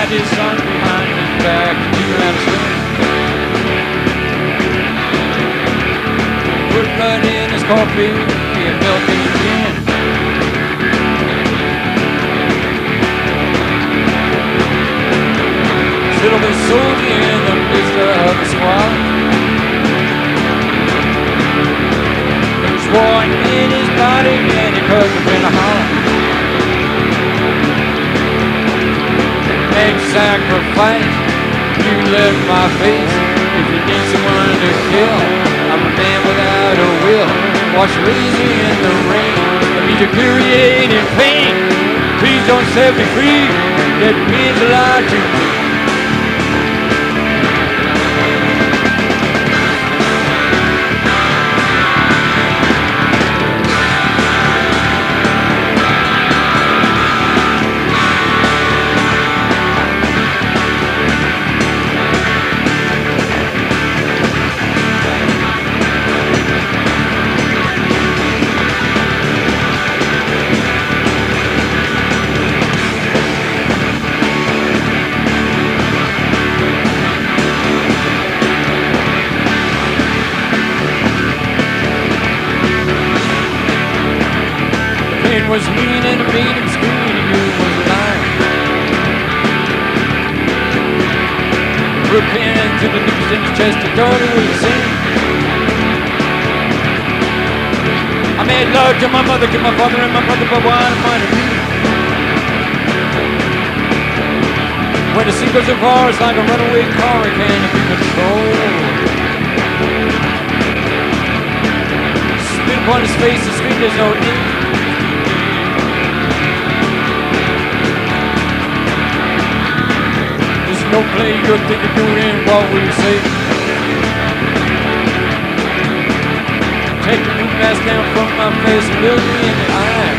Had his son behind his back, he knew how to swim. Put blood in his coffee and milk in his gin. Little bit soldier in the midst of the squad. There's war in his body and he could have been a holler. Make sacrifice, you left my face. If you need someone to kill, I'm a man without a will. Wash lazy in the rain, I mean deteriorating pain. Please don't set me free, that means a lot to me. Was mean and a mean and screen, you was lying. Broke into the news in his chest, I thought it was insane. I made love to my mother, to my father and my brother, but why am I to be? When the sea goes so far, it's like a runaway car, it can't be controlled. Spit upon his face, the scream, there's no need. No play, good thing to do in what we say. Take the new mask down from my face and look me in the eye.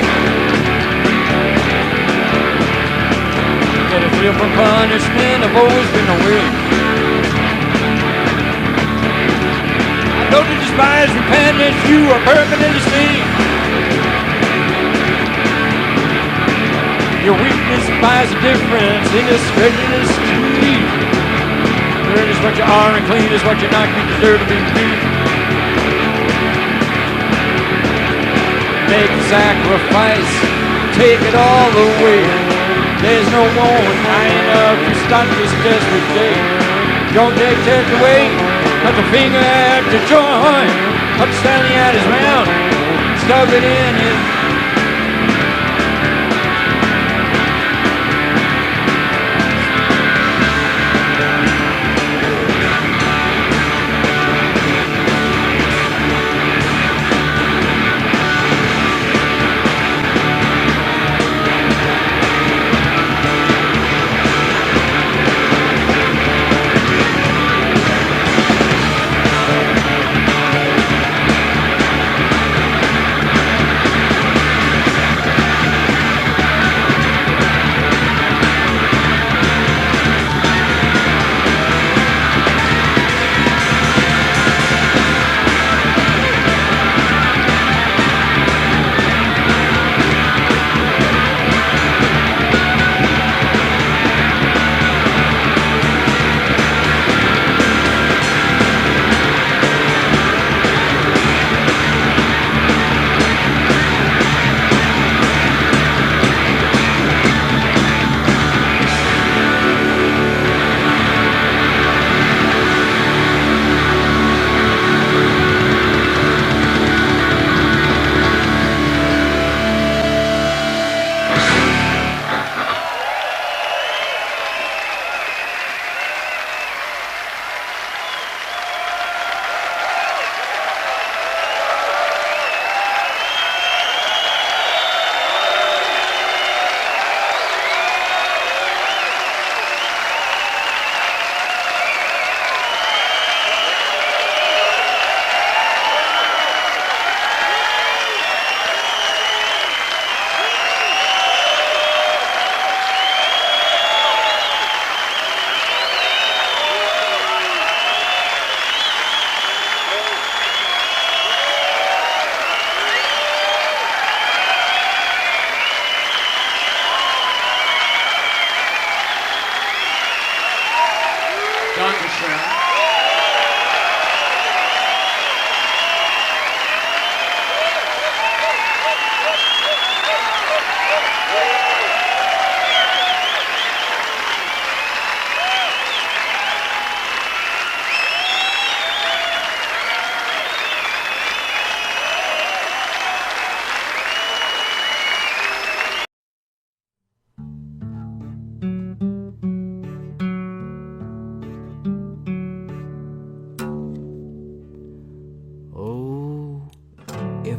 Get a feel from punishment, I've always been away. I know to despise repentance, you are permanently stained. Your weakness buys a difference in this prejudice street. Dirt is what you are and clean is what you're not. You deserve to be free. Make a sacrifice, take it all away. There's no one high enough to stop this desperate day. Don't take it away, cut the finger at the joint. Put Stanley at his round, stuff it in his.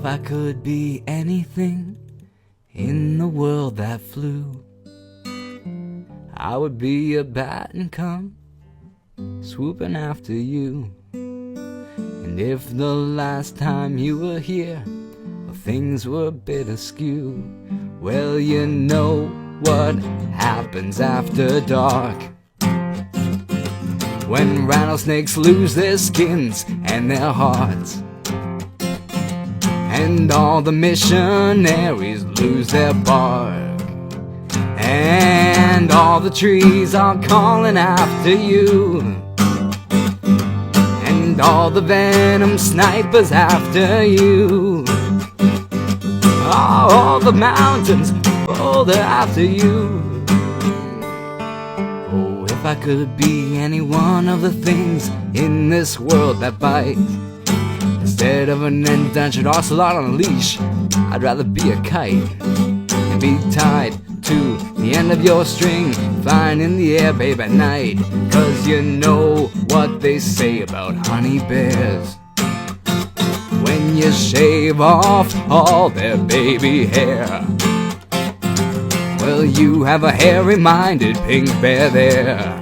I could be anything in the world that flew, I would be a bat and come swooping after you. And if the last time you were here things were a bit askew, well, you know what happens after dark, when rattlesnakes lose their skins and their hearts, and all the missionaries lose their bark, and all the trees are calling after you, and all the venom snipers after you, all the mountains, oh, they're after you. Oh, if I could be any one of the things in this world that bite, instead of an endangered ocelot on a leash, I'd rather be a kite and be tied to the end of your string, flying in the air, babe, at night. 'Cause you know what they say about honey bears, when you shave off all their baby hair, well, you have a hairy-minded pink bear there,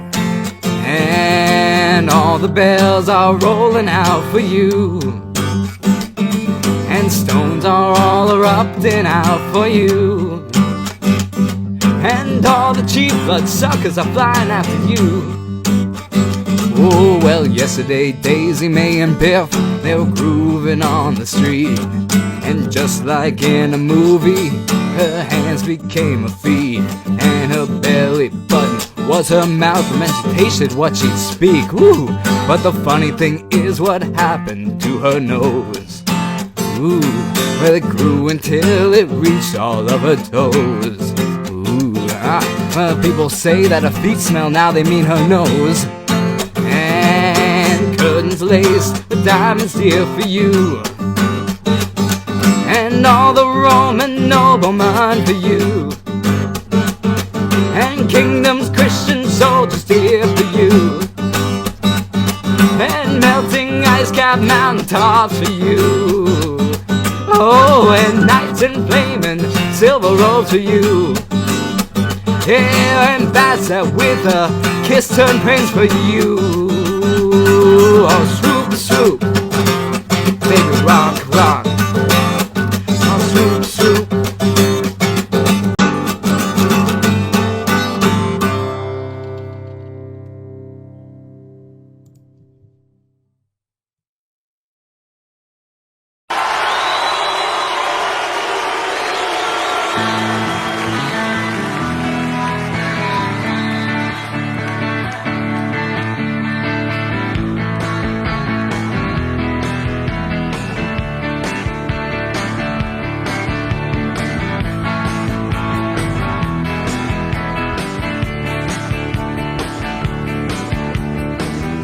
and all the bells are rolling out for you, and stones are all erupting out for you, and all the cheap blood suckers are flying after you. Oh, well, yesterday Daisy May and Biff, they were grooving on the street, and just like in a movie, her hands became a feet, and her belly button was her mouth, and she tasted what she'd speak. Ooh, but the funny thing is what happened to her nose. Ooh, well, it grew until it reached all of her toes. Ooh, well, people say that her feet smell, now they mean her nose. Curtains laced with diamonds dear for you, and all the Roman noblemen for you, and kingdom's Christian soldiers dear for you, and melting ice-capped mountaintops for you. Oh, and knights in flaming silver robes for you. Yeah, and bats that with a kiss turn prince for you. Oh, swoop, swoop, baby, rock, rock. Oh, swoop, swoop.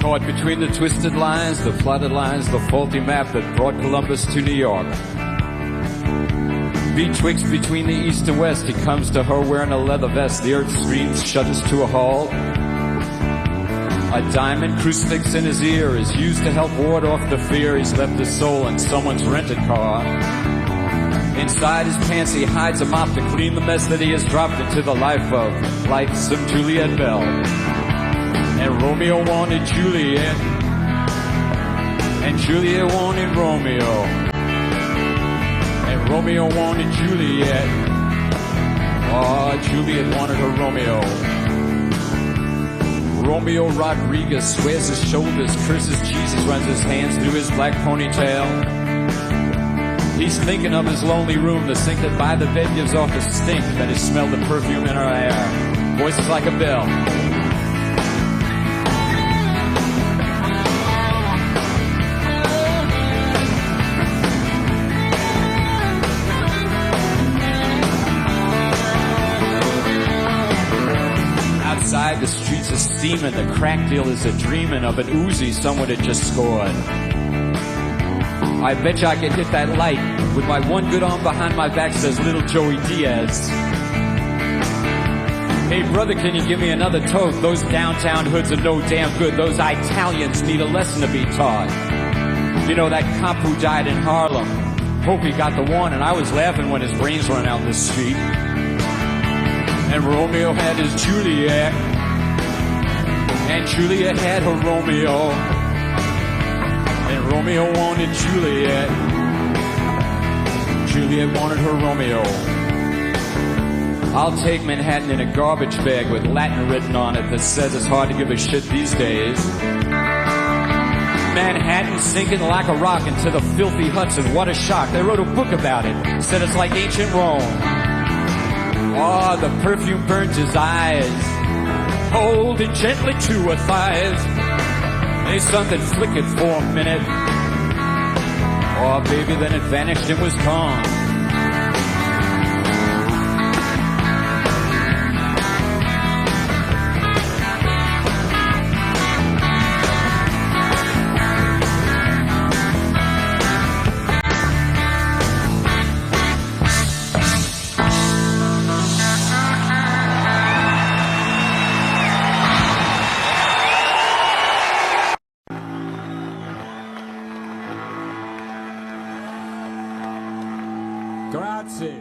Caught between the twisted lines, the flooded lines, the faulty map that brought Columbus to New York. Betwixt between the east and west, he comes to her wearing a leather vest. The earth screams, shudders to a halt. A diamond crucifix in his ear is used to help ward off the fear. He's left his soul in someone's rented car. Inside his pants he hides a mop to clean the mess that he has dropped into the life of lightsome Juliet Bell. And Romeo wanted Juliet, and Juliet wanted Romeo, and Romeo wanted Juliet. Oh, Juliet wanted her Romeo. Romeo Rodriguez squares his shoulders, curses Jesus, runs his hands through his black ponytail. He's thinking of his lonely room, the sink that by the bed gives off a stink that has smelled the perfume in her hair. Voices like a bell. Outside, the streets are steaming, the crack dealers are dreaming of an Uzi someone had just scored. I bet you I could hit that light with my one good arm behind my back, says little Joey Diaz. Hey brother, can you give me another toke? Those downtown hoods are no damn good. Those Italians need a lesson to be taught. You know that cop who died in Harlem, Hope he got the one, and I was laughing when his brains ran out in the street. And Romeo had his Juliet, and Juliet had her Romeo, and Romeo wanted Juliet, Juliet wanted her Romeo. I'll take Manhattan in a garbage bag with Latin written on it that says it's hard to give a shit these days. Manhattan sinking like a rock into the filthy Hudson. What a shock. They wrote a book about it. Said it's like ancient Rome. Oh, the perfume burns his eyes, holding gently to her thighs. Hey, something flickered for a minute. Oh, baby, then it vanished and was gone. Grazie.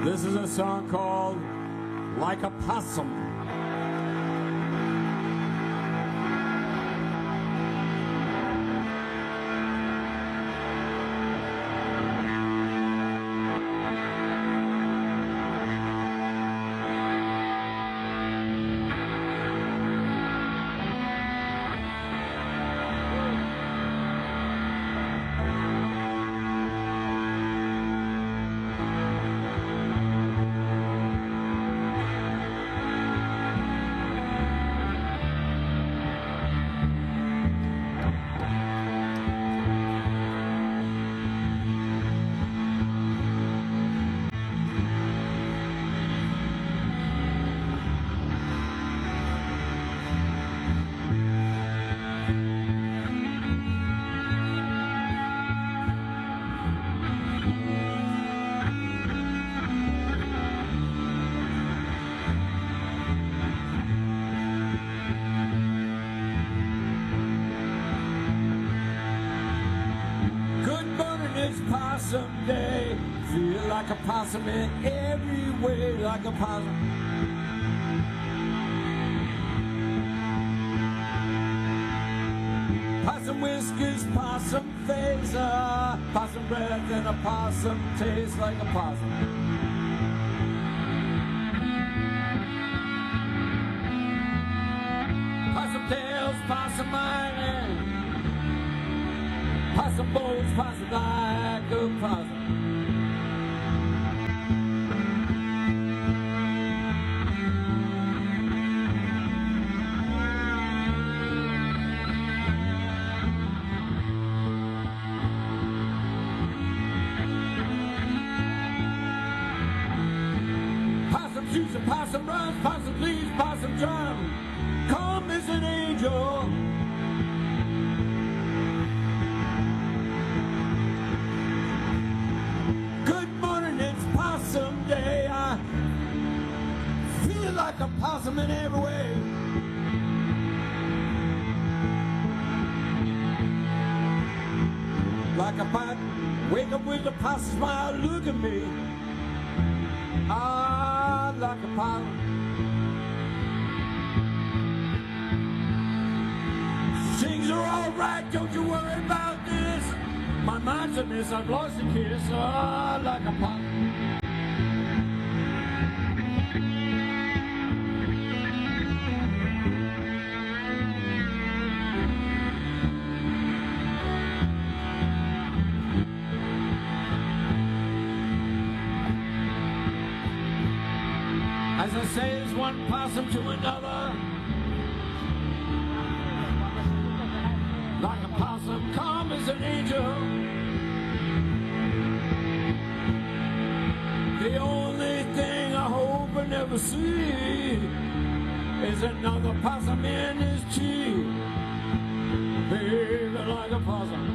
This is a song called Like a Possum. It's possum day. Feel like a possum in every way, like a possum. Possum whiskers, possum face, possum breath and a possum taste like a possum. Possum tails, possum island. Possum bones, possum like a possum. Possum shoots and possum runs, possum leaves, possum drum. Calm as an angel. Someday I feel like a possum in every way. Like a pot, wake up with a possum smile, look at me. Ah, like a possum. Things are alright, don't you worry about this. My mind's a mess, I've lost a kiss. Ah, like a possum. As I say, it's one possum to another. Like a possum, calm as an angel. The only thing I hope I never see is another possum in his cheek. Baby, like a possum.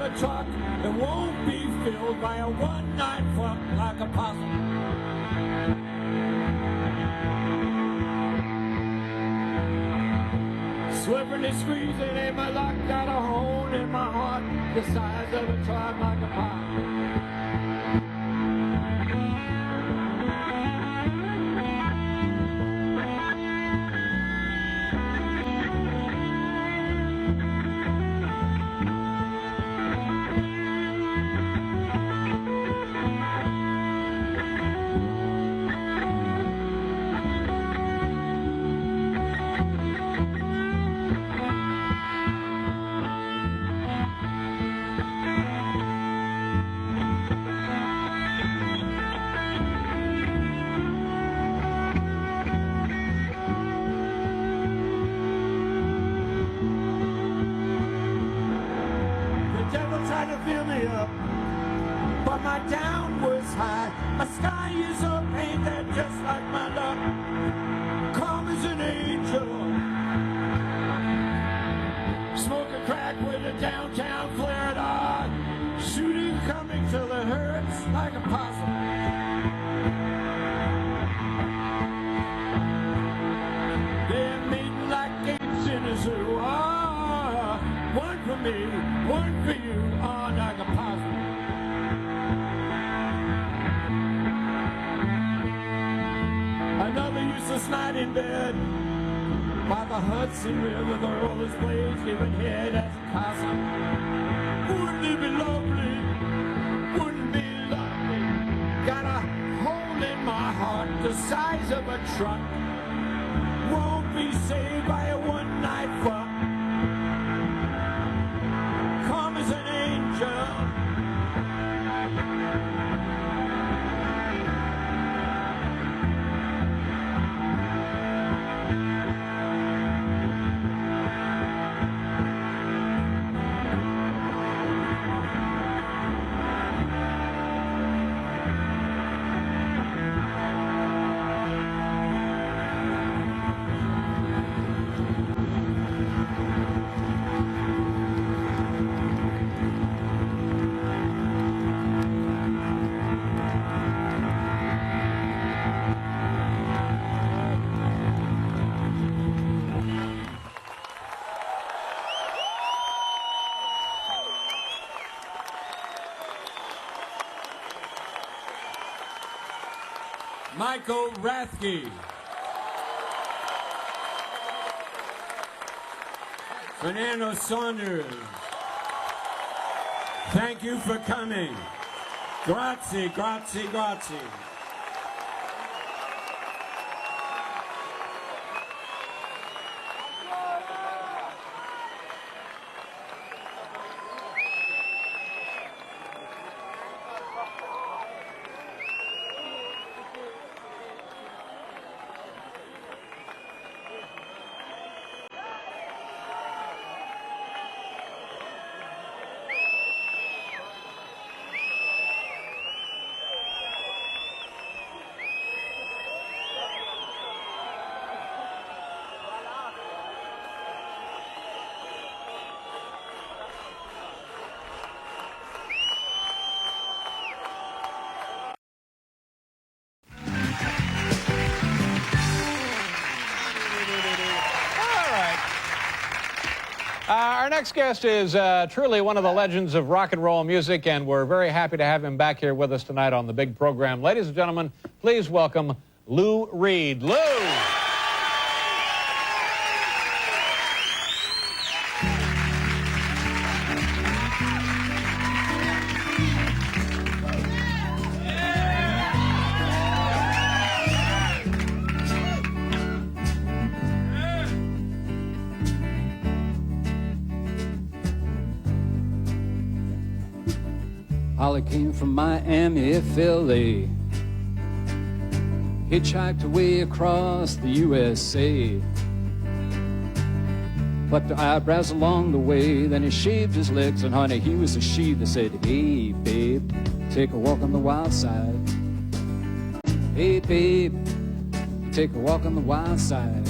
a truck that won't be filled by a one-night fuck like a possum. Slipping and squeezing in my luck, got a hole in my heart the size of a truck like a possum. Fill me up, but my down was high. My sky is up, ain't that just like my luck? Calm as an angel, smoking crack with a downtown flared eye. Shooting coming till it hurts like a possum. They're mating like apes in a zoo. One for me, one for you, like a possum. Another useless night in bed by the Hudson River, the rollers blades giving head as a possum. Wouldn't it be lovely? Wouldn't it be lovely? Got a hole in my heart the size of a truck. Won't be saved by a one-night fuck. As an angel. Michael Rathke. Fernando Saunders. Thank you for coming. Grazie, grazie, grazie. Our next guest is truly one of the legends of rock and roll music, and we're very happy to have him back here with us tonight on the big program. Ladies and gentlemen, please welcome Lou Reed. Lou! Holly came from Miami, Philly, hitchhiked away across the USA, plucked her eyebrows along the way, then he shaved his legs, and honey, he was a she that said, hey, babe, take a walk on the wild side. Hey, babe, take a walk on the wild side.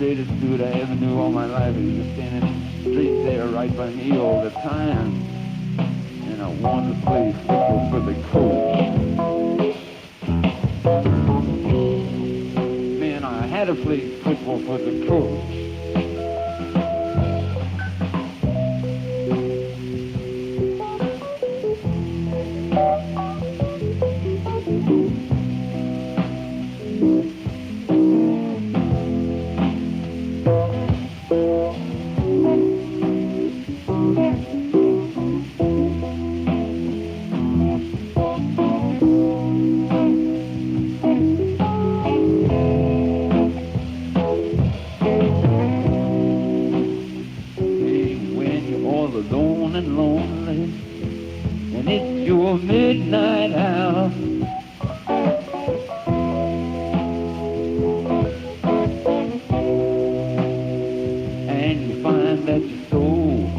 straightest dude I ever knew all my life. He was standing straight there right by me all the time. And I wanted to play football for the coach. Man, I had to play football for the coach. Alone and lonely, and it's your midnight hour. And you find that your soul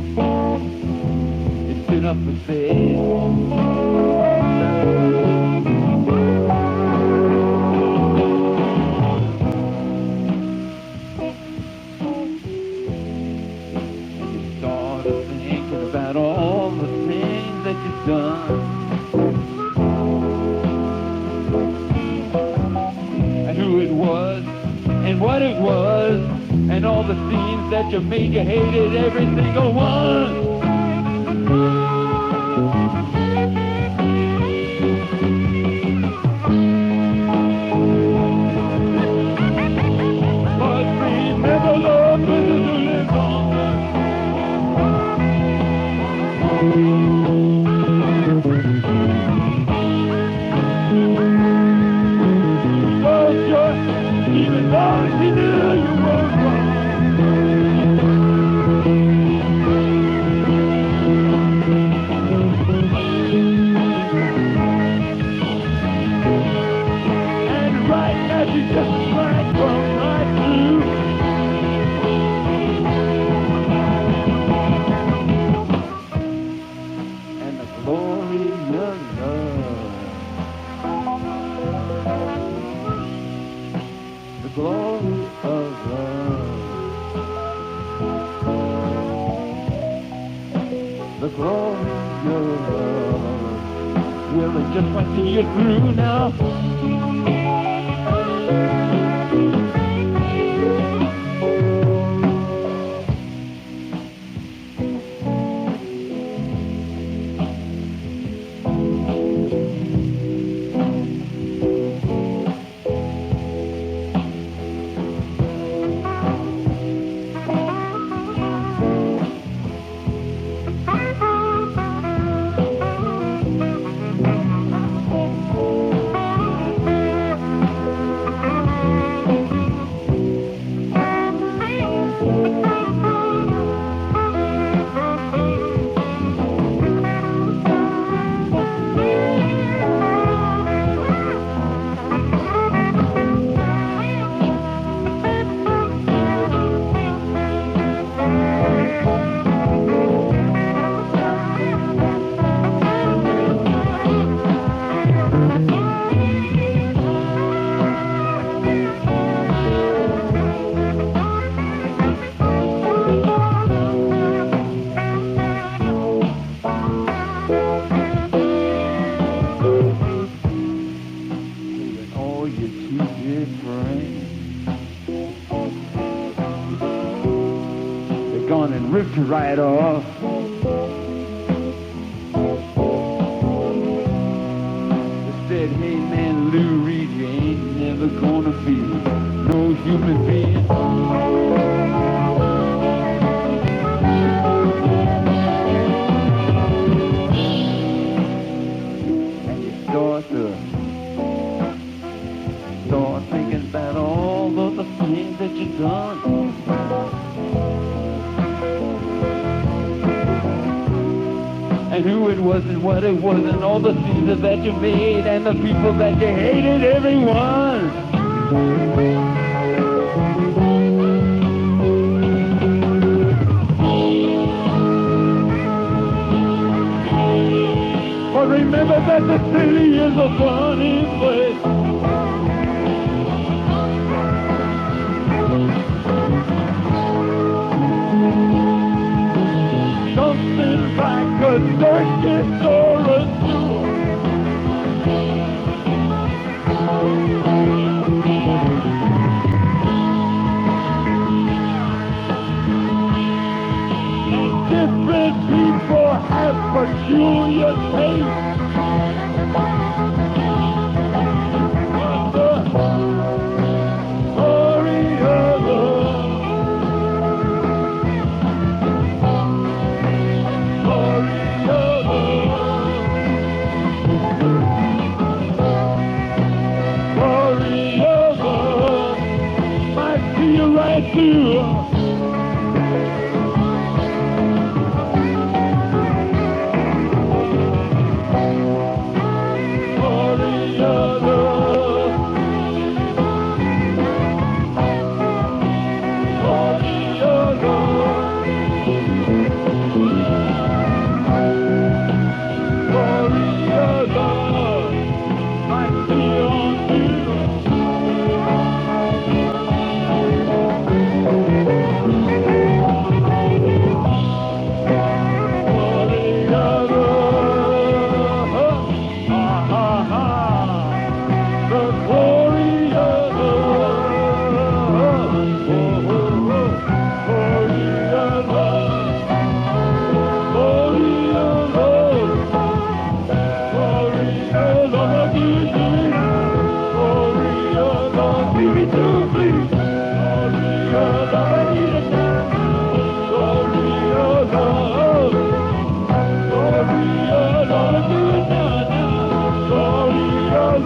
is stood up for sale. About all the things that you've done, and who it was, and what it was, and all the scenes that you made. You hated every single one. But remember, love is to live on. Even though she knew you were wrong. And right now she just might come right through. And the glory of love, the glory of love, the glory of love. Well, it just might see you through now. Gone and ripped right off. They said, hey man, Lou Reed, you ain't never gonna be no human being. And you start thinking about all of the things that you've done. And who it was and what it was and all the scenes that you made and the people that you hated, everyone. But remember that the city is a funny place.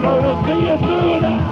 We'll see you through now.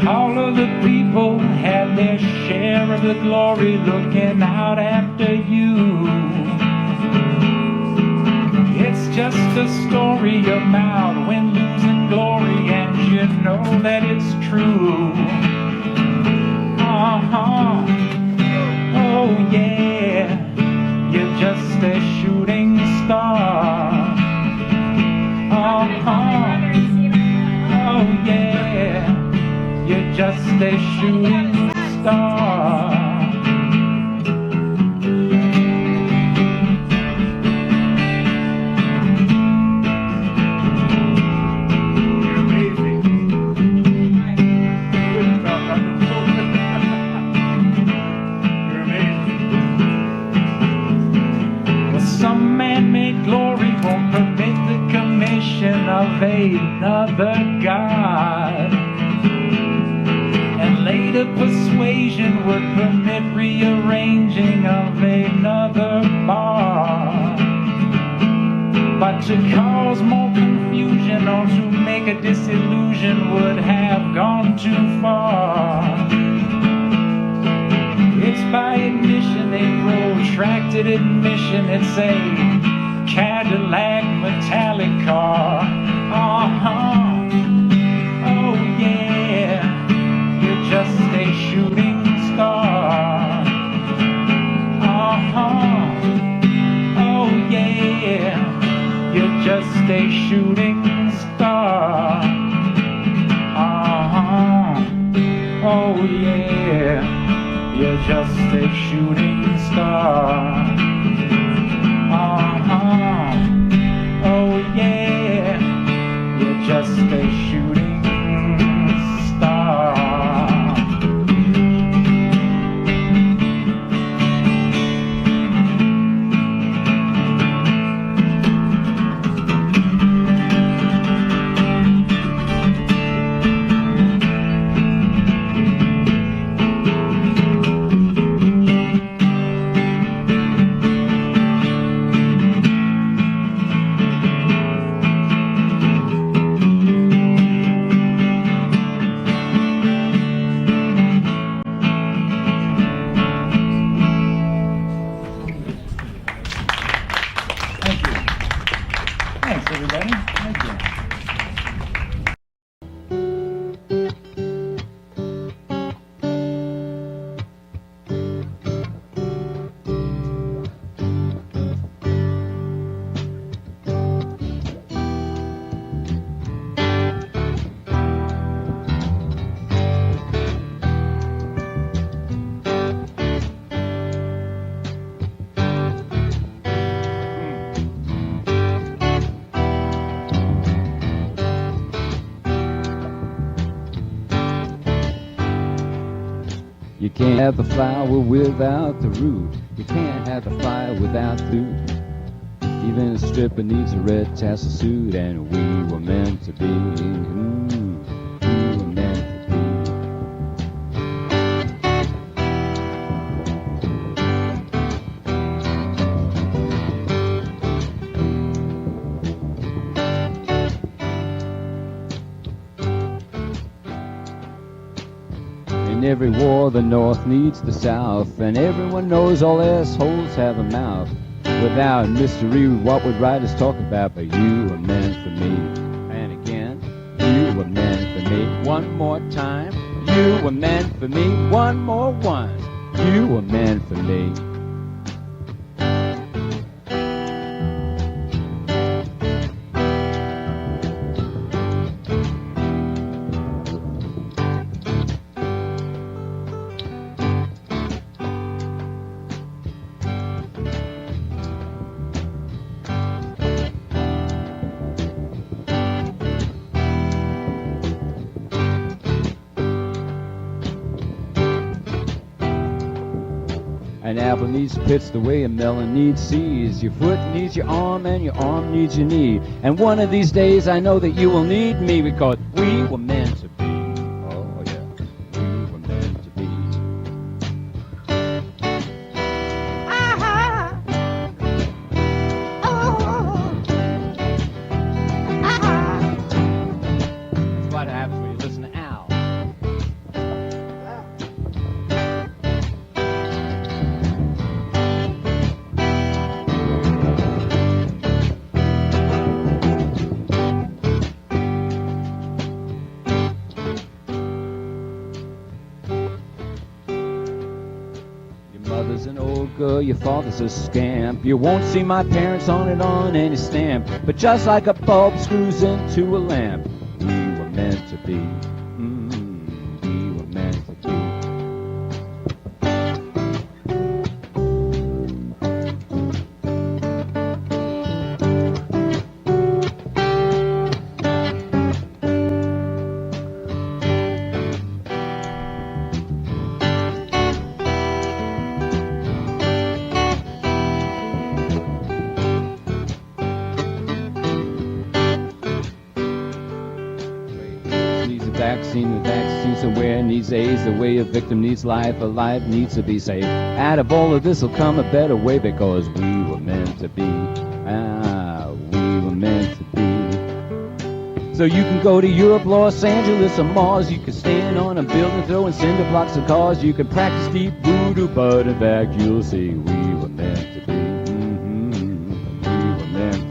All of the people had their share of the glory looking out after you. It's just a story about when losing glory and you know that it's true. Oh yeah, you're just a shooting star. Oh yeah, you're just a shooting star. You're amazing. Good stuff. You're amazing. Well, some man-made glory won't permit the commission of another God. And later persuasion would permit rearranging of another bar. But to cause more confusion or to make a disillusion would have gone too far. It's by admission, a protracted admission, it's a Cadillac metallic car. Oh yeah, you're just a shooting star. Oh yeah, you're just a shooting star. Oh yeah, you're just a shooting star. Oh yeah, you're just a shooting star. Thank you. Thanks, everybody. Thank you. You can't have the flower without the root. You can't have the fire without food. Even a stripper needs a red tassel suit, and we were meant to be. We were meant to be. every war the North needs the South, and everyone knows all assholes have a mouth. Without mystery, what would writers talk about? But you were meant for me. And again, you were meant for me. One more time, you were meant for me. One more one, you were meant for me. An apple needs pits the way a melon needs seeds. Your foot needs your arm and your arm needs your knee. And one of these days I know that you will need me, because we were meant to be. Oh yeah, we were meant to be. That's what happens when you listen to Al. Mother's an old girl, your father's a scamp. You won't see my parents on any stamp. But just like a bulb screws into a lamp, we were meant to be. We were meant to be. The vaccine's aware, needs AIDS, the way a victim needs life, a life needs to be saved. Out of all of this will come a better way, because we were meant to be. We were meant to be. So you can go to Europe, Los Angeles, or Mars. You can stand on a building throwing cinder blocks of cars. You can practice deep voodoo, but in fact you'll see we were meant to be. We were meant to be.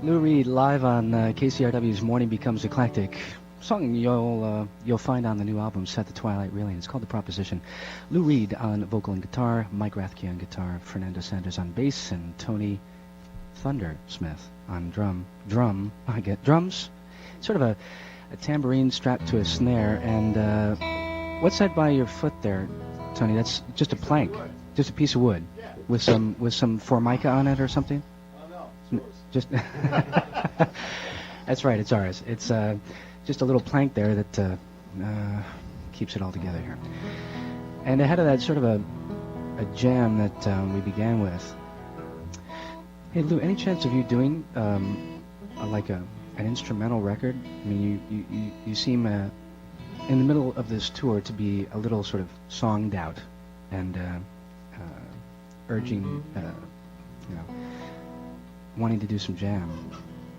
Lou Reed live on KCRW's Morning Becomes Eclectic. Song you'll find on the new album Set the Twilight Reeling. It's called The Proposition. Lou Reed on vocal and guitar, Mike Rathke on guitar, Fernando Sanders on bass, and Tony Thundersmith on drums. Sort of a tambourine strapped to a snare. And what's that by your foot there, Tony? That's just a plank, just a piece of wood with some formica on it or something. Just that's right, it's ours. It's just a little plank there that keeps it all together here. And ahead of that, sort of a jam that we began with. Hey Lou, any chance of you doing like an instrumental record? I mean, you seem in the middle of this tour to be a little sort of songed out and urging, wanting to do some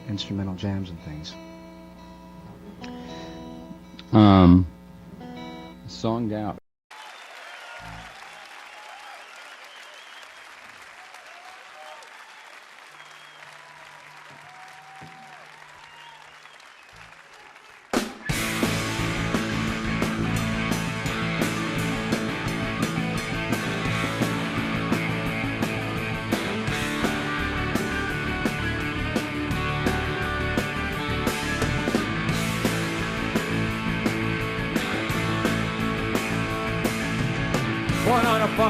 instrumental jams and things. Songed out.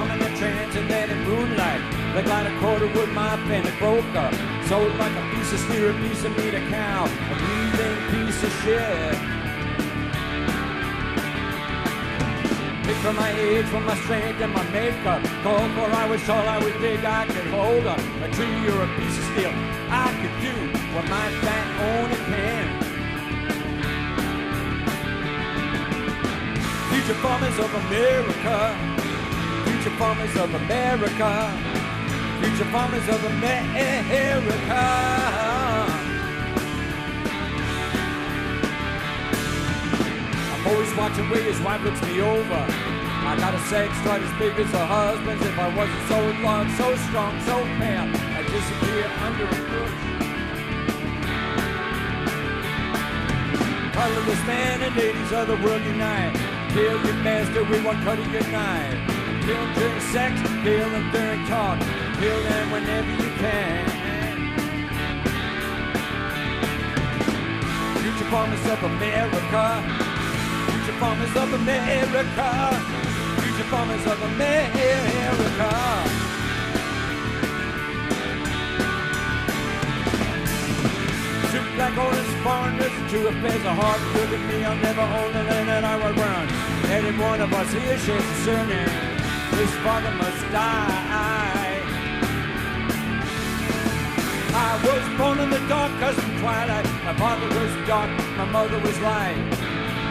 song in the transatlantic moonlight. Looked like a quarter wood my pen it broke up. Sold like a piece of steer, a piece of meat, a cow, a breathing piece of shit. Pick from my age, from my strength and my makeup. Called for I was tall, I was big, I could hold up a tree or a piece of steel. I could do what my back only can. Future farmers of America. Future farmers of America. Future farmers of America. I'm always watching where his wife looks me over. I got a sex drive as big as her husband's. If I wasn't so long, so strong, so pale, I'd disappear under a bush. Colorless man and ladies of the world unite. Kill your master with one cut of your knife. Kill them during sex, kill them during talk. Kill them whenever you can. Future farmers of America. Future farmers of America. Future farmers of America. Two black orange foreigners and two affairs of heart. Look at me, I'll never own the land that I will run. Any one of us here shares a surname. His father must die. I was born in the dark, cousin twilight. My father was dark, my mother was light.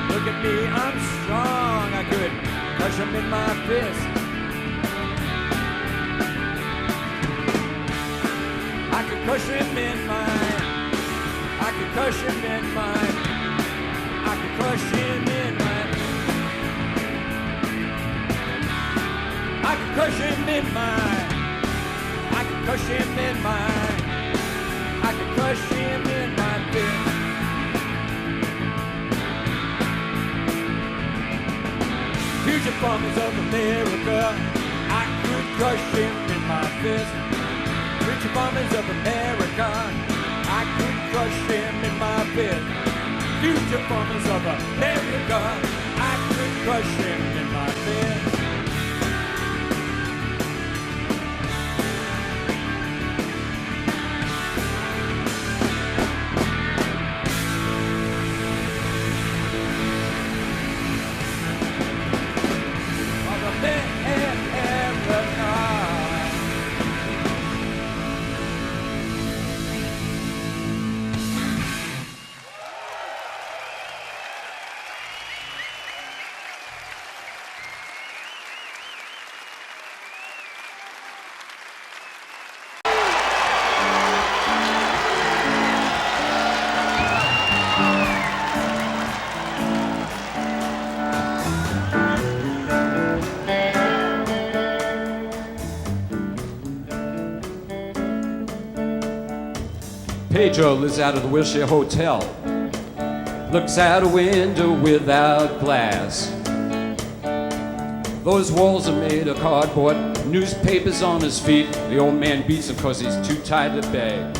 Look at me, I'm strong. I could crush him in my fist. I could crush him in mine. I could crush him in mine. I could crush him in mine. I could crush him in mine. I could crush him in mine. I could crush him in my fist. Future farmers of America, I could crush him in my fist. Future farmers of America, I could crush him in my fist. Future farmers of America, I could crush him in my fist. Pedro lives out of the Wilshire Hotel. Looks out a window without glass. Those walls are made of cardboard. Newspapers on his feet. The old man beats him because he's too tired to beg.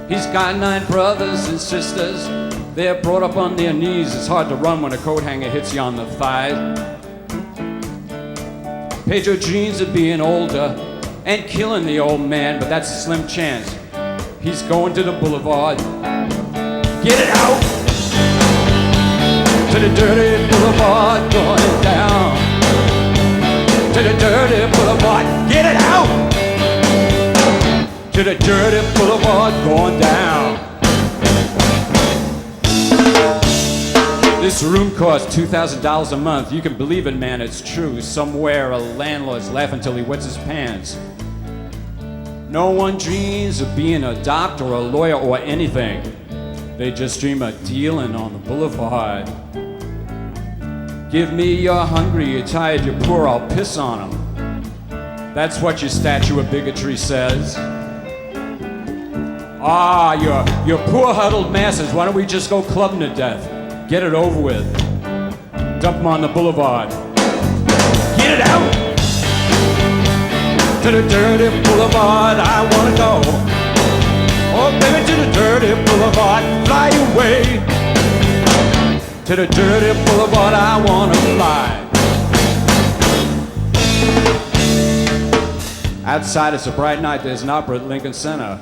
He's got 9 brothers and sisters. They're brought up on their knees. It's hard to run when a coat hanger hits you on the thigh. Pedro dreams of being older and killing the old man, but that's a slim chance. He's going to the boulevard. Get it out! To the dirty boulevard, going down. To the dirty boulevard, get it out! To the dirty boulevard, going down. This room costs $2,000 a month. You can believe it, man, it's true. Somewhere a landlord's laughing till he wets his pants. No one dreams of being a doctor or a lawyer or anything. They just dream of dealing on the boulevard. Give me you're hungry, you're tired, you're poor, I'll piss on them. That's what your statue of bigotry says. Ah, you're poor huddled masses, why don't we just go clubbing to death? Get it over with. Dump them on the boulevard. Get it out! To the dirty boulevard I wanna go. Oh baby, to the dirty boulevard, fly away. To the dirty boulevard I wanna fly. Outside, it's a bright night. There's an opera at Lincoln Center.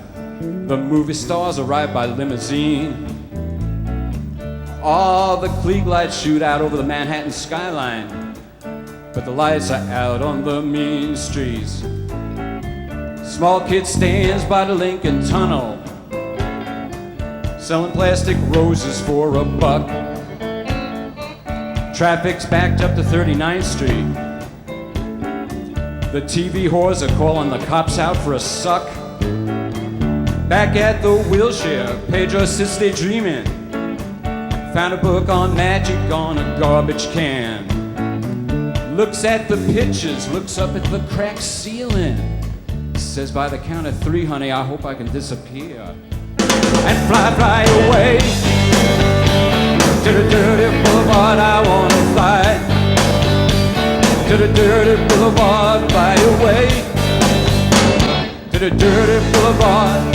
The movie stars arrive by limousine. All the Klieg lights shoot out over the Manhattan skyline, but the lights are out on the mean streets. Small kid stands by the Lincoln Tunnel, selling plastic roses for $1. Traffic's backed up to 39th Street. The TV whores are calling the cops out for a suck. Back at the wheelchair, Pedro sits daydreaming. Found a book on magic on a garbage can. Looks at the pictures, looks up at the cracked ceiling. Says, by the count of 3, honey, I hope I can disappear and fly away to the dirty boulevard. I wanna fly to the dirty boulevard, fly away to the dirty boulevard.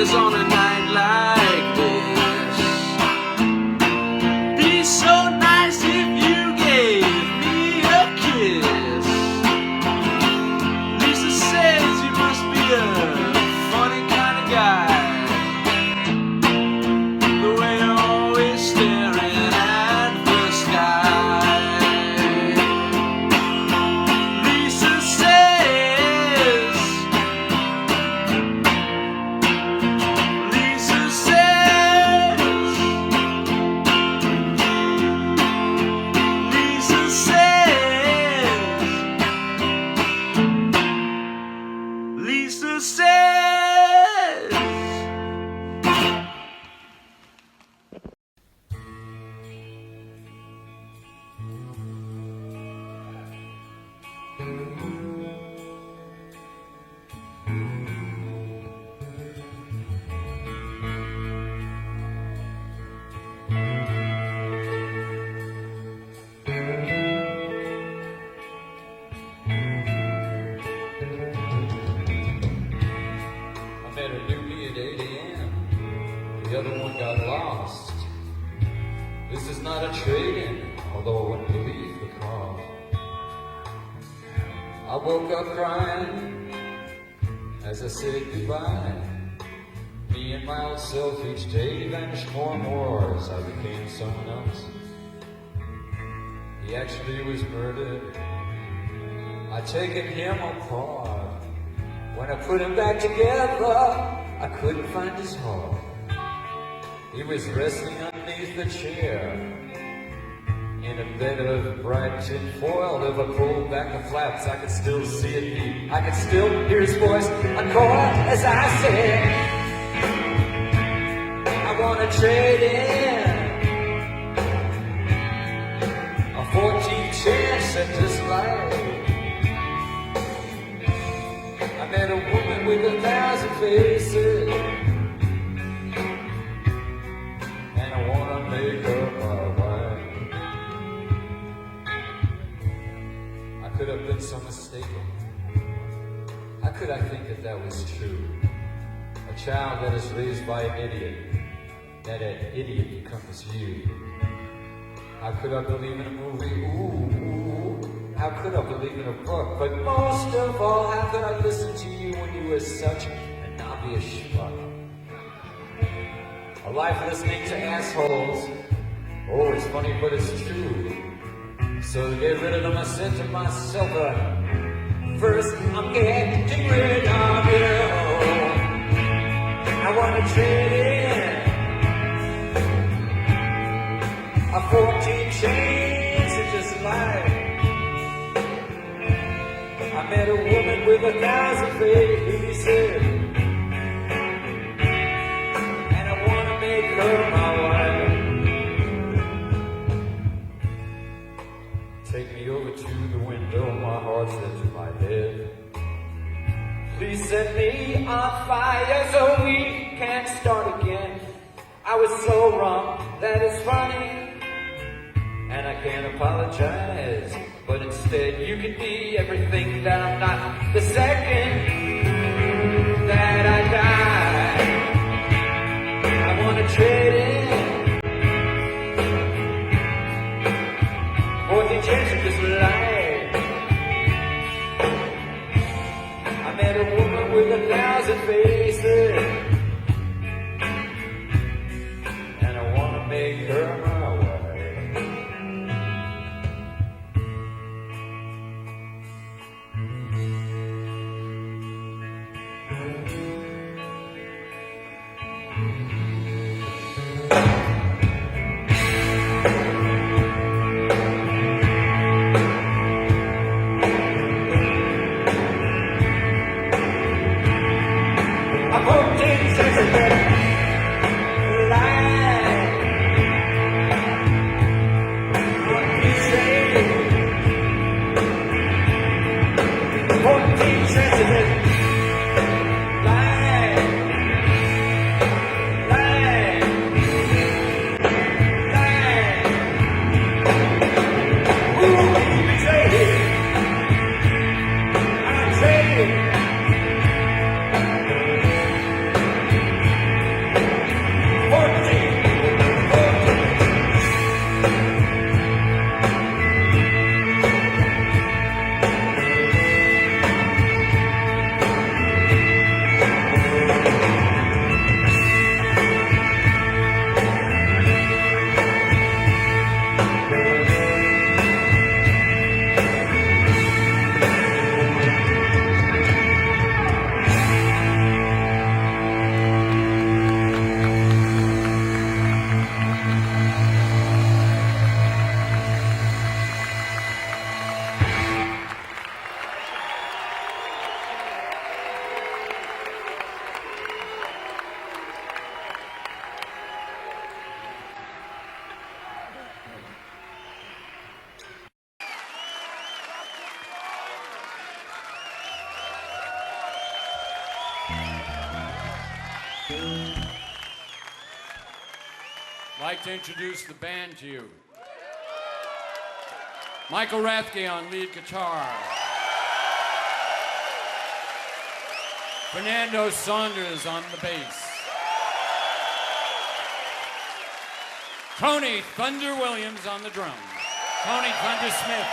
tears on a night like this. Be so nice if you gave me a kiss. Lisa says you must be a funny kind of guy. The way you're always staring at the sky. Lisa says, Lisa says, Lisa says, Lisa says. I met a newbie at 8 a.m. The other one got lost. This is not a trade-in, although I wouldn't believe the call. I woke up crying as I said goodbye. Me and my old self each day vanished more and more as I became someone else. He actually was murdered. I taken him apart. When I put him back together, I couldn't find his heart. He was resting underneath the chair in a bed of bright tin foil. If I pulled back the flaps, I could still see it beat. I could still hear his voice uncoil as I said, I wanna trade in a 14th chance at this life. I met a woman with 1,000 faces, and I wanna make her my wife. I could have been so mistaken. How could I think that that was true? A child that is raised by an idiot, that an idiot becomes you. How could I believe in a movie? Ooh. How could I believe in a book? But most of all, how could I listen to you when you were such an obvious schmuck? A life listening to assholes. Oh, it's funny, but it's true. So to get rid of them, I said to myself, first I'm getting rid of you. I want to trade in a 14 chance at this life. I met a woman with 1,000 faces, and I want to make her my wife. Take me over to the window, my heart's into my head. Please set me on fire so we can start again. I was so wrong, that is funny, and I can't apologize. But instead you could be everything that I'm not. The second that I die, I wanna trade in for the chance of this life. I met a woman with 1,000 faces, and I wanna make her my wife. I'd like to introduce the band to you. Michael Rathke on lead guitar. Fernando Saunders on the bass. Tony Thunder Williams on the drums. Tony Thunder Smith.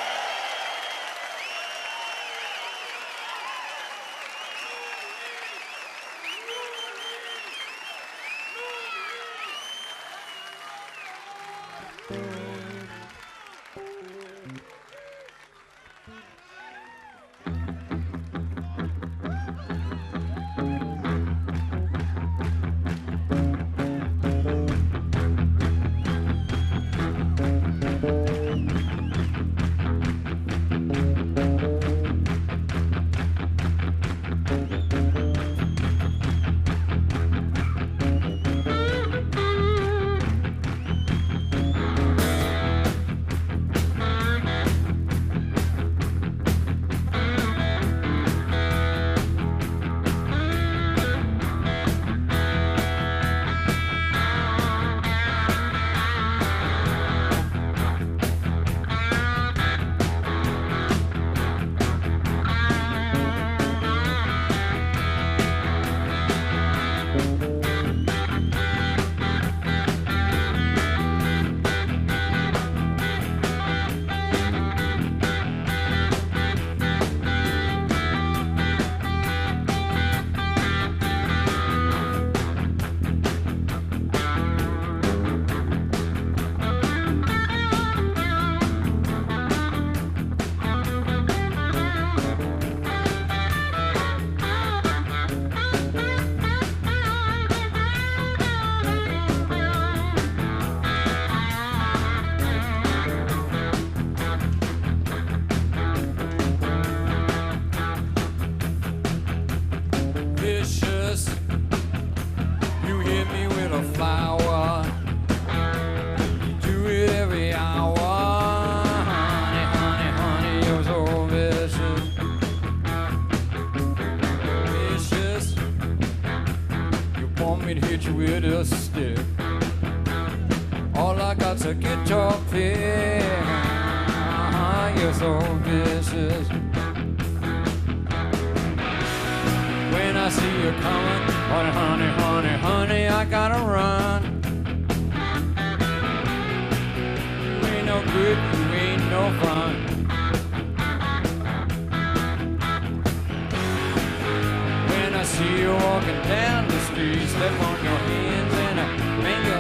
A guitar pick. You're so vicious. When I see you coming, honey, honey, honey, honey, I gotta run. You ain't no good, you ain't no fun. When I see you walking down the street, step on your hands and a finger.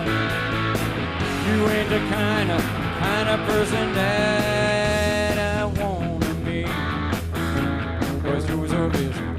You ain't the kind of person that I wanna be. 'Cause you was a vision.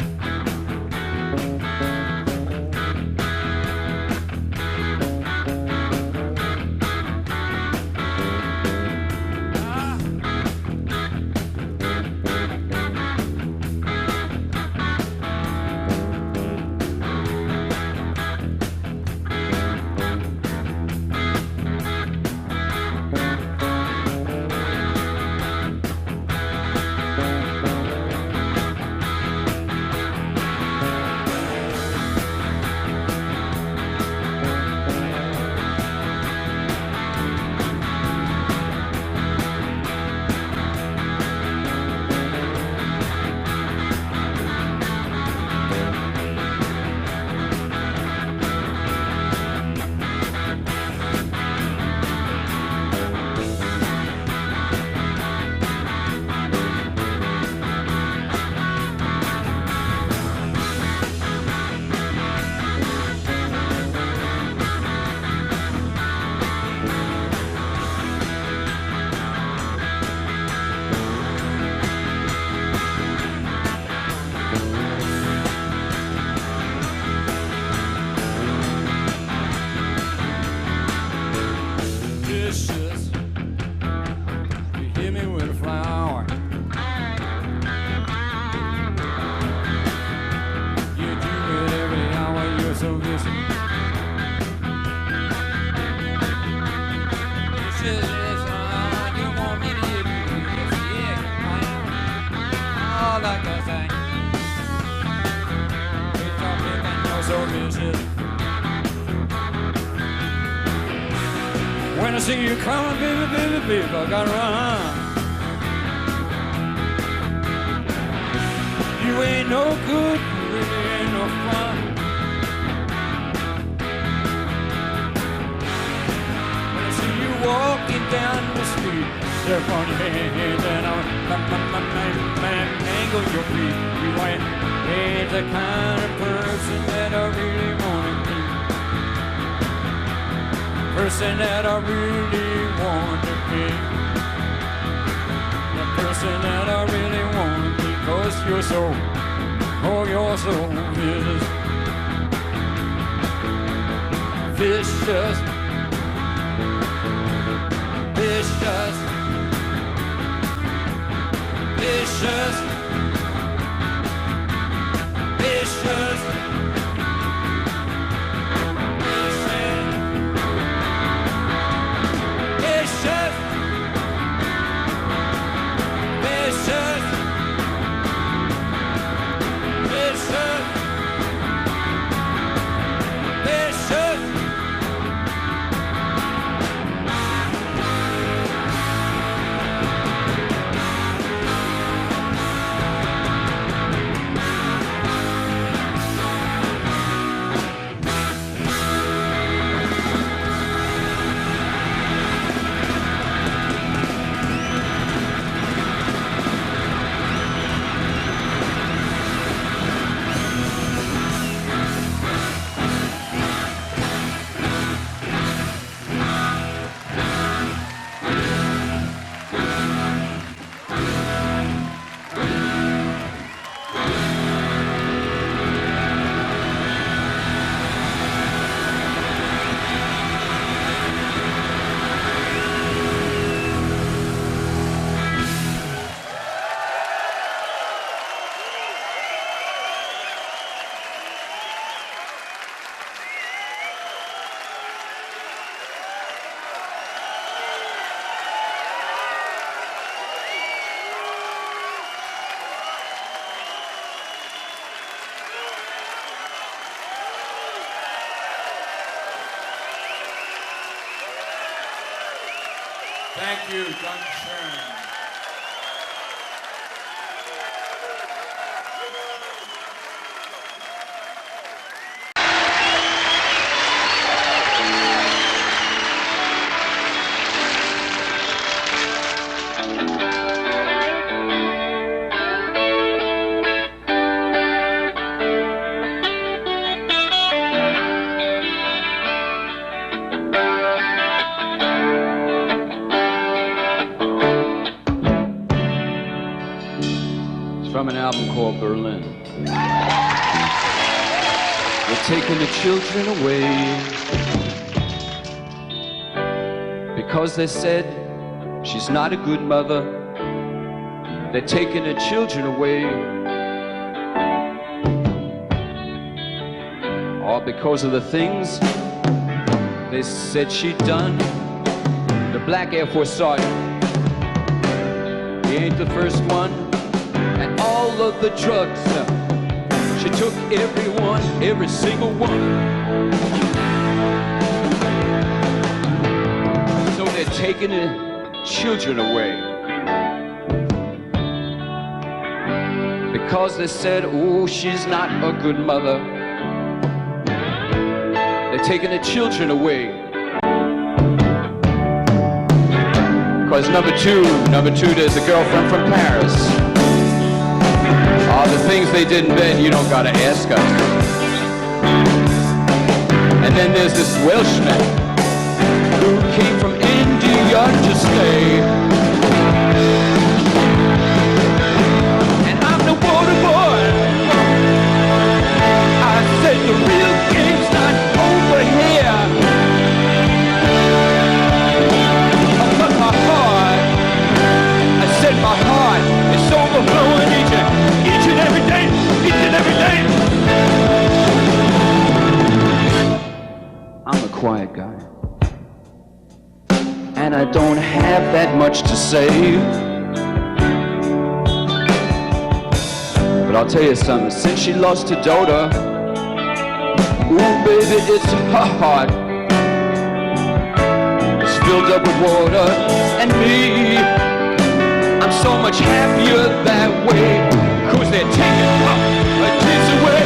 So vicious. When I see you coming, baby, baby, baby, I gotta run. You ain't no good, really ain't no fun. When I see you walking down the street, step on your hands and I'll mangle your feet. You ain't the kind of person that I really want to be. Person that I really want to be. The person that I really want to be. 'Cause you're so, oh, you're so vicious. Vicious. Vicious. Vicious. Vicious. Vicious. Vicious. Vicious. Vicious. Thank you, John Sherman. From an album called Berlin. They're taking the children away because they said she's not a good mother. They're taking the children away all because of the things they said she'd done. The Black Air Force Sergeant, he ain't the first one. And all of the drugs, she took everyone, every single one. So they're taking the children away because they said, oh, she's not a good mother. They're taking the children away because number two, there's a girlfriend from Paris. All the things they did in bed, you don't gotta ask us. And then there's this Welshman who came from India to stay. And I'm the water boy. I said the real game's not over here. I cut my heart. I said my heart is overflowing each and every day, each and every day. I'm a quiet guy, and I don't have that much to say. But I'll tell you something, since she lost her daughter, ooh baby, it's hard. It's filled up with water. And me, I'm so much happier that way, 'cause they're taking my kids away.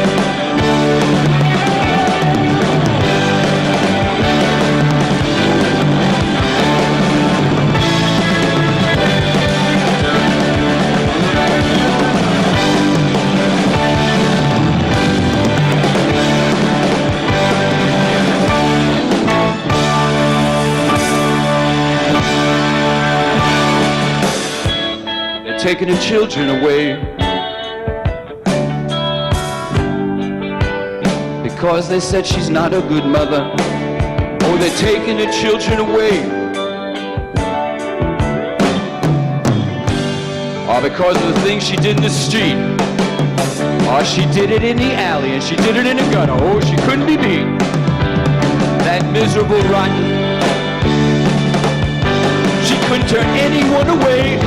Taking the children away because they said she's not a good mother. Oh, they're taking the children away. Or because of the things she did in the street. Or she did it in the alley and she did it in the gutter. Oh, she couldn't be beat. That miserable rotten. She couldn't turn anyone away.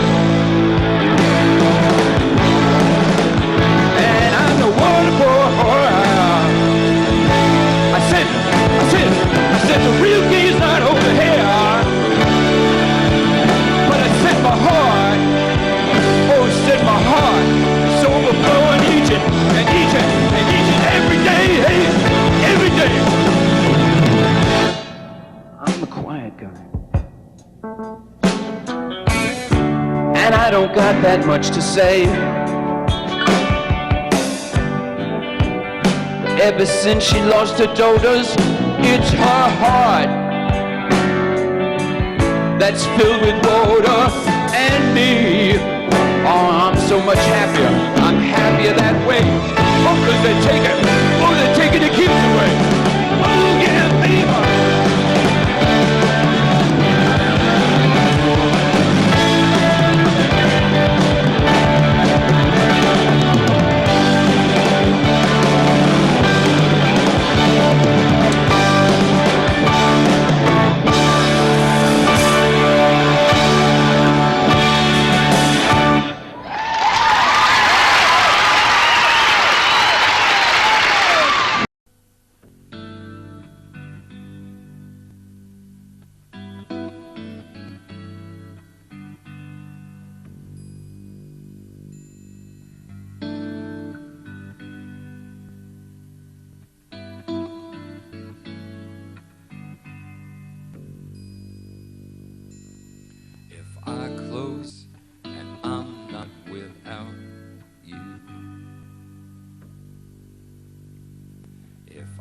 And I'm the water boy. I said the real key's not over here. But I said my heart, oh, said my heart, it's overflowing each and every day, hey, every day. I'm the quiet guy. And I don't got that much to say. Ever since she lost her daughters, it's her heart that's filled with water. And me, oh, I'm so much happier. I'm happier that way. Oh, 'cause they're taking the kids away. Oh, yeah, baby.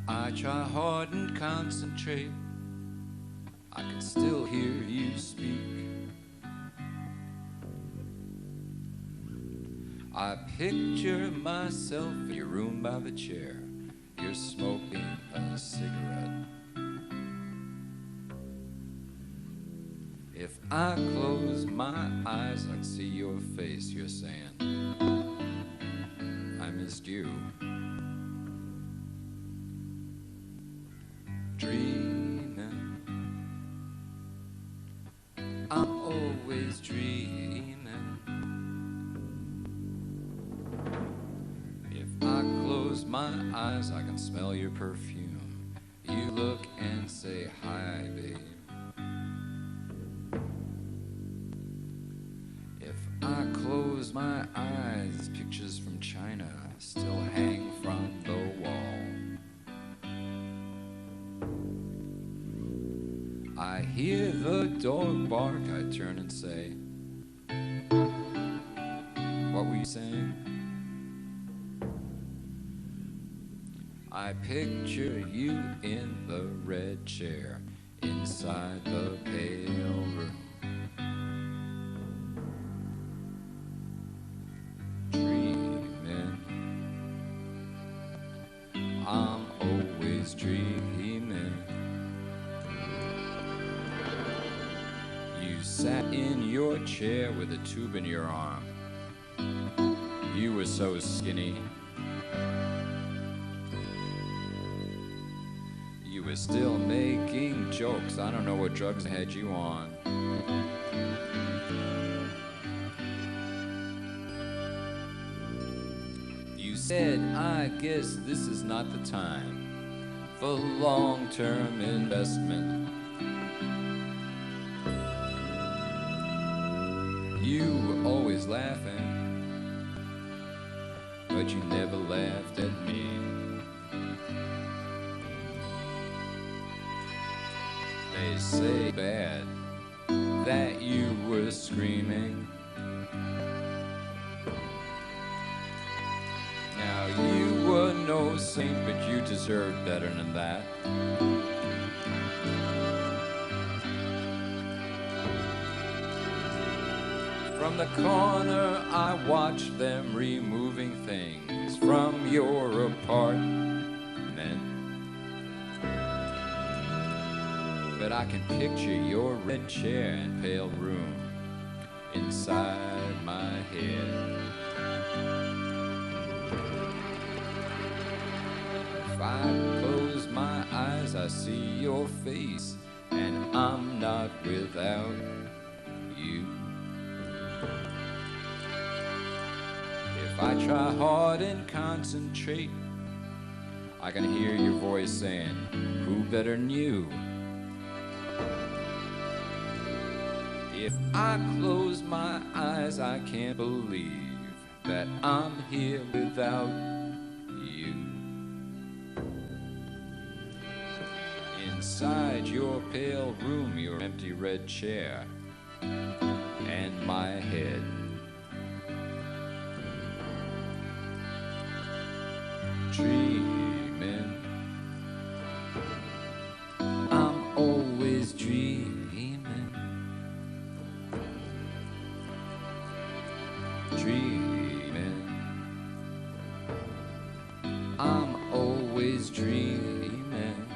I try hard and concentrate, I can still hear you speak. I picture myself in your room by the chair. You're smoking a cigarette. If I close my eyes, I can see your face. You're saying, I missed you. Dreaming, I'm always dreaming. If I close my eyes, I can smell your perfume. You look and say, hi, babe. If I close my eyes, pictures from China still hang from the wall. I hear the dog bark, I turn and say, what were you saying? I picture you in the red chair, inside the pale room. Dreaming, I'm always dreaming. You sat in your chair with a tube in your arm. You were so skinny. You were still making jokes. I don't know what drugs had you on. You said, I guess this is not the time for long-term investment. you were always laughing, but you never laughed at me. They say bad that you were screaming. Now you were no saint, but you deserved better than that. From the corner I watched them removing things from your apartment. But I can picture your red chair and pale room inside my head. If I close my eyes, I see your face, and I'm not without you. If I try hard and concentrate, I can hear your voice saying, who better than you? If I close my eyes, I can't believe that I'm here without you. Inside your pale room, your empty red chair, and my head. Dreaming, I'm always dreaming. Dreaming, I'm always dreaming.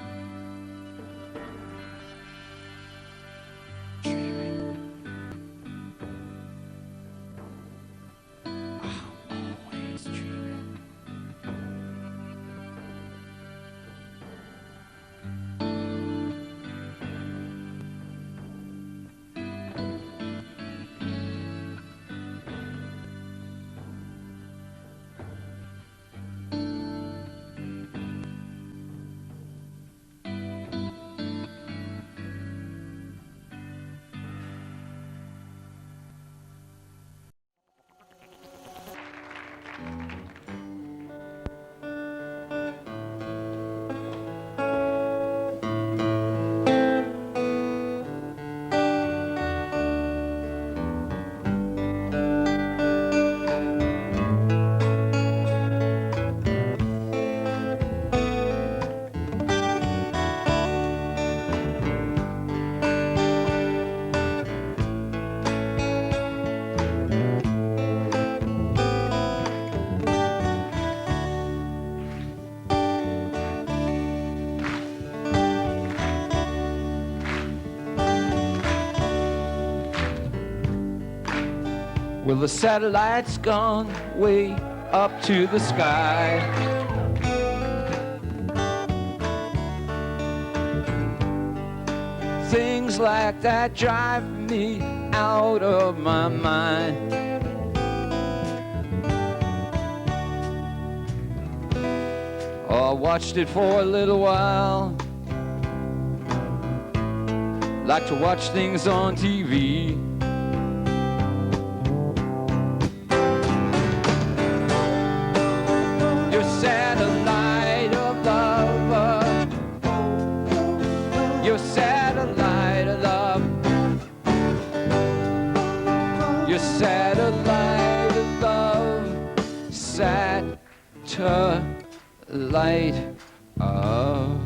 Dreaming, I'm always dreaming. Well, the satellite's gone way up to the sky. Things like that drive me out of my mind. Oh, I watched it for a little while. Like to watch things on TV. Your satellite of love, your satellite of love, satellite of.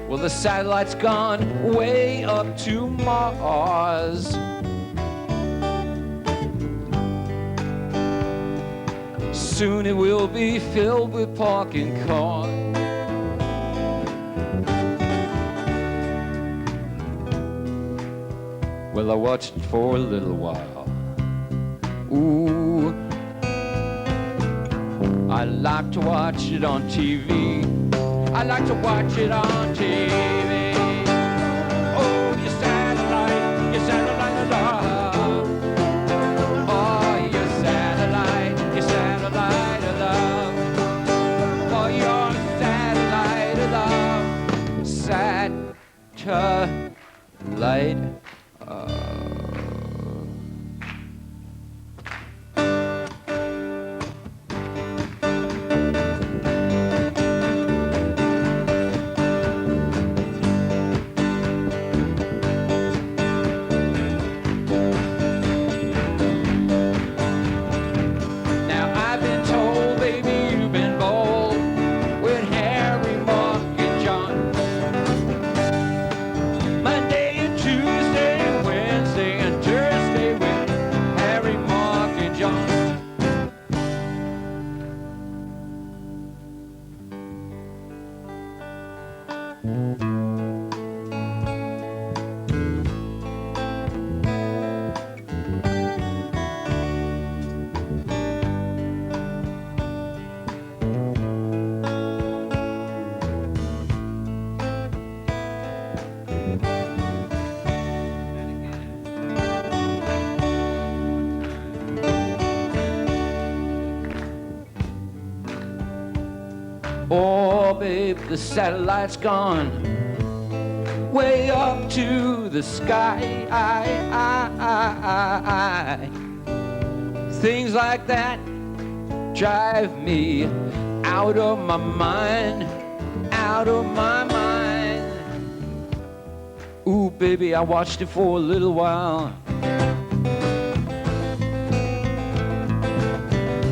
Well, the satellite's gone way up to Mars. Soon it will be filled with parking cars. Well, I watched it for a little while. Ooh, I like to watch it on TV. I like to watch it on TV. Oh, your satellite of love. Oh, your satellite of love. Oh, your satellite of love. Satellite. Oh, babe, the satellite's gone way up to the sky. Things like that drive me out of my mind, out of my mind. Ooh, baby, I watched it for a little while.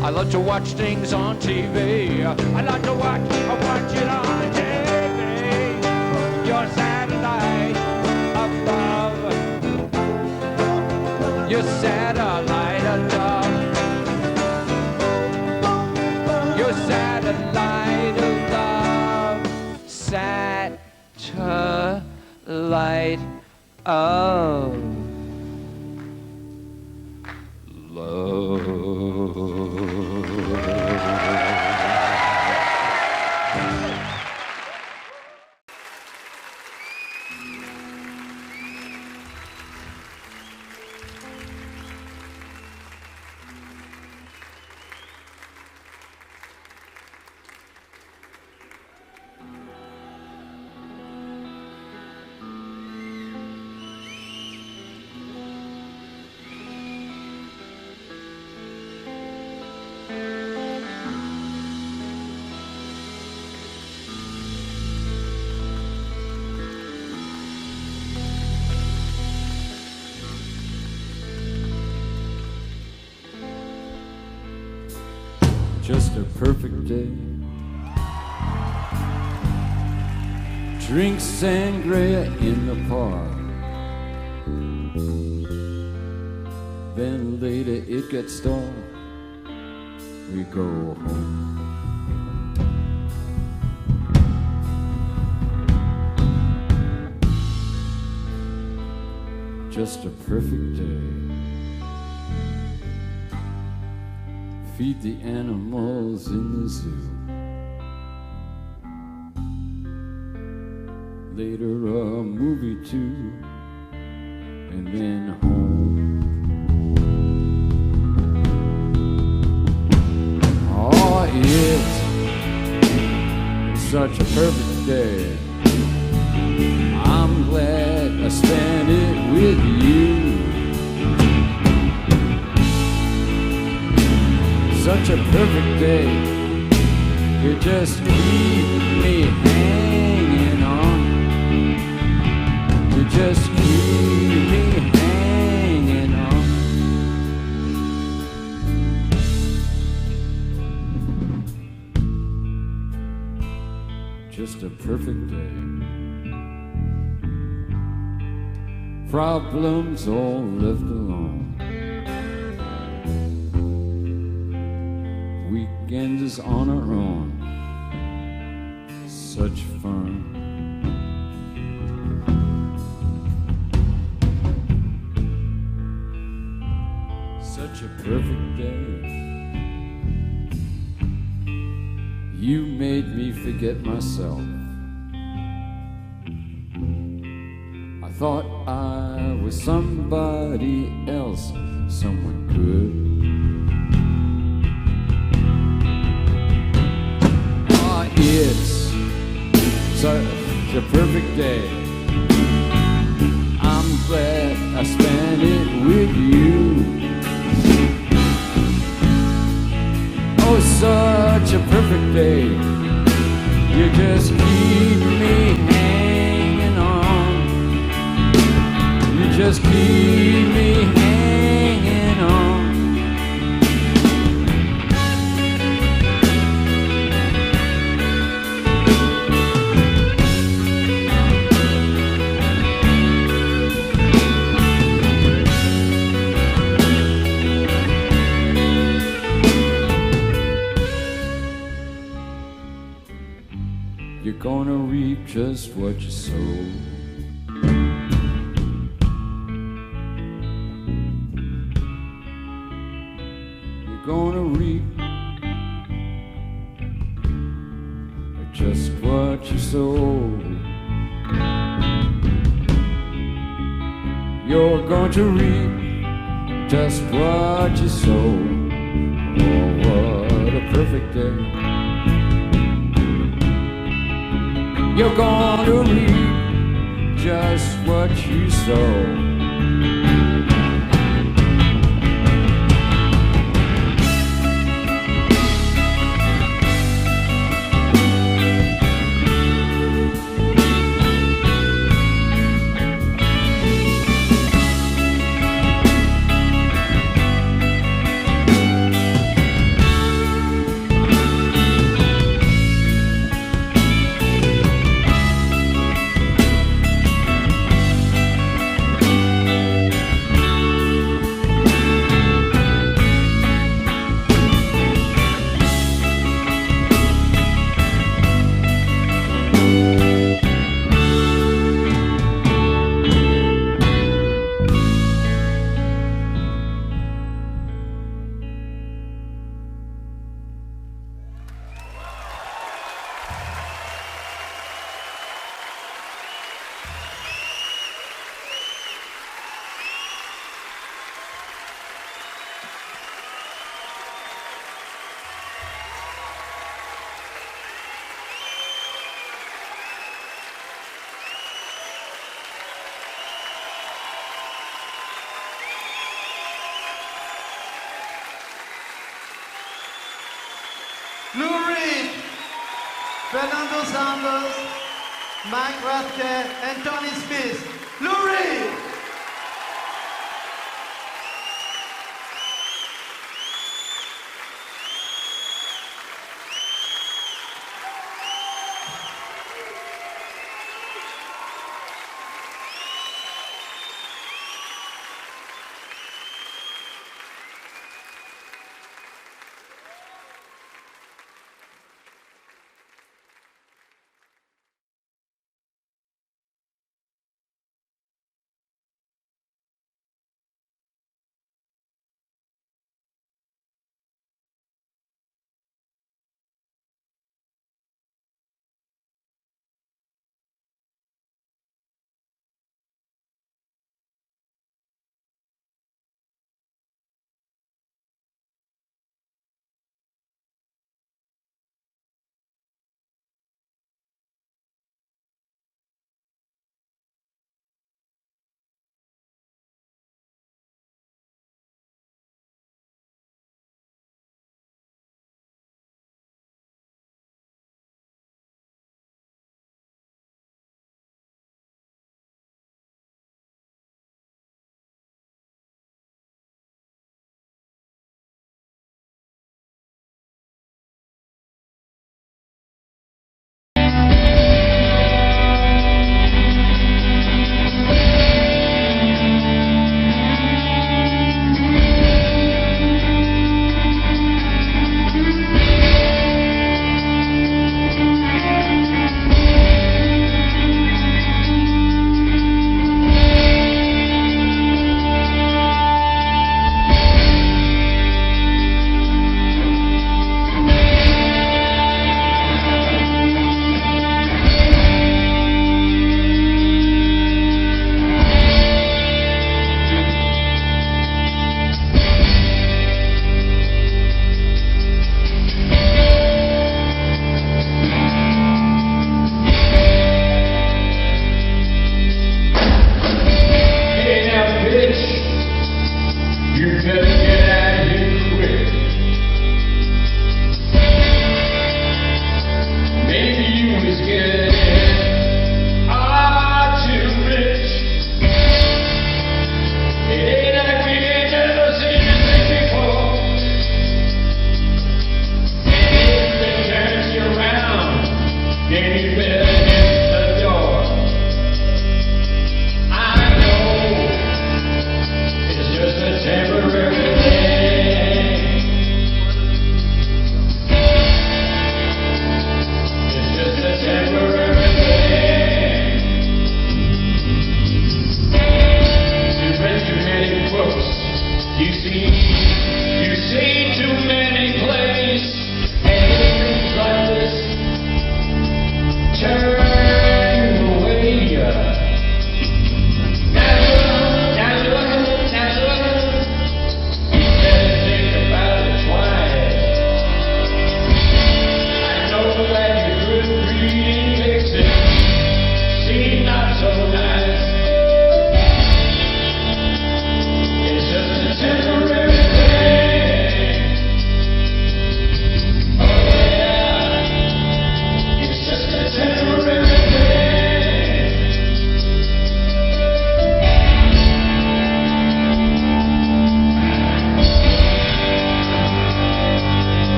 I love to watch things on TV. I like to watch it on TV. Your satellite of love. Your satellite of love. Your satellite of love. Satellite of love. Just a perfect day. Drink sangria in the park. Then later it gets dark. We go home. Just a perfect day. Feed the animals in the zoo. Later a movie too, and then home. Oh, it's such a perfect day. I'm glad I spent it with you. Such a perfect day. You just keep me hanging on. You just keep me hanging on. Just a perfect day. Problems all left alone. Weekends is on our own. Such fun. Such a perfect day. You made me forget myself. I thought I was somebody else, someone good. Oh, it's such a perfect day. I'm glad I spent it with you. Oh, such a perfect day. You just keep me hanging on. You just keep me hanging on. You're gonna reap just what you sow. You're gonna reap just what you sow. You're going to reap just what you sow. Oh, what a perfect day. You're gonna reap just what you sow. Lou Reed, Fernando Sanders, Mike Rathke, and Tony Smith. Lou Reed!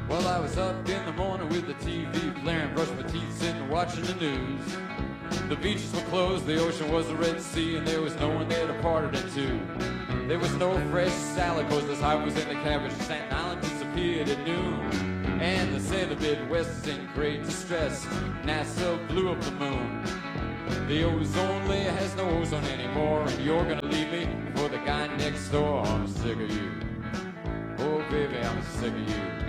Well, I was up in the morning with the TV blaring, brushed my teeth, sitting watching the news. The beaches were closed, the ocean was the Red Sea, and there was no one there to part it in two. There was no fresh salad, cause this hive was in the cabbage. Staten Island disappeared at noon, and they say the Midwest is in great distress. NASA blew up the moon. The ozone layer has no ozone anymore, and you're gonna leave me for the guy next door. I'm sick of you. Oh, baby, I'm sick of you.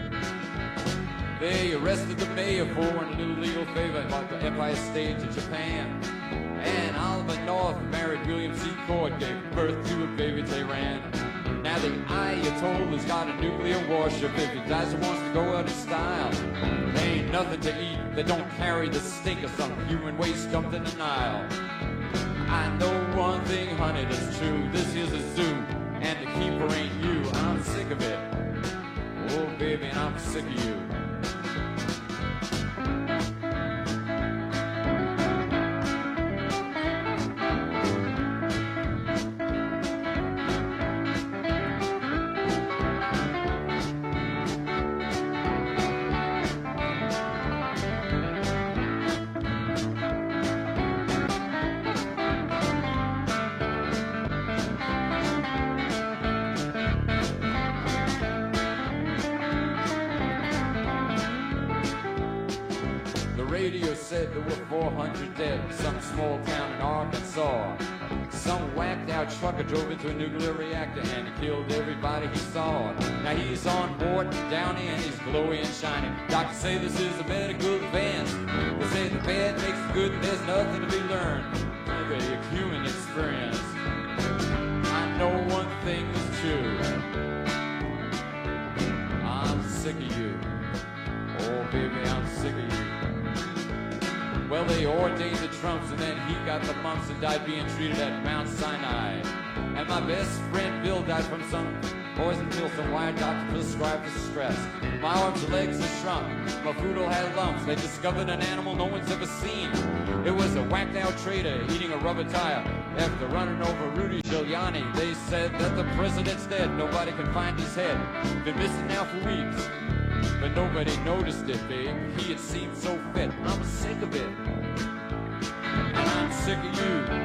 They arrested the mayor for an illegal favor like the Empire State to Japan. And Oliver North married William C. Cord, gave birth to a baby Tehran. Now the Ayatollah's got a nuclear warship. If he dies, he wants to go out in style. There ain't nothing to eat. They don't carry the stink of some human waste dumped in the Nile. I know one thing, honey, that's true. This here's a zoo, and the keeper ain't you. I'm sick of it. Oh, baby, and I'm sick of you. said there were 400 dead in some small town in Arkansas. Some whacked out trucker drove into a nuclear reactor and he killed everybody he saw. Now he's on board Downey and he's glowy and shiny. Doctors say this is a medical advance. They say the bad makes the good and there's nothing to be learned. Maybe a human experience. I know one thing is true. I'm sick of you. Oh baby, I'm sick of you. Well, they ordained the Trumps and then he got the mumps and died being treated at Mount Sinai. And my best friend Bill died from some poison pill some wire doctor prescribed for stress. My arms and legs are shrunk, my food all had lumps. They discovered an animal no one's ever seen. It was a whacked out trader eating a rubber tire after running over Rudy Giuliani. They said that the president's dead, nobody can find his head. Been missing now for weeks, but nobody noticed it, babe. He had seemed so fit. I'm sick of it, and I'm sick of you.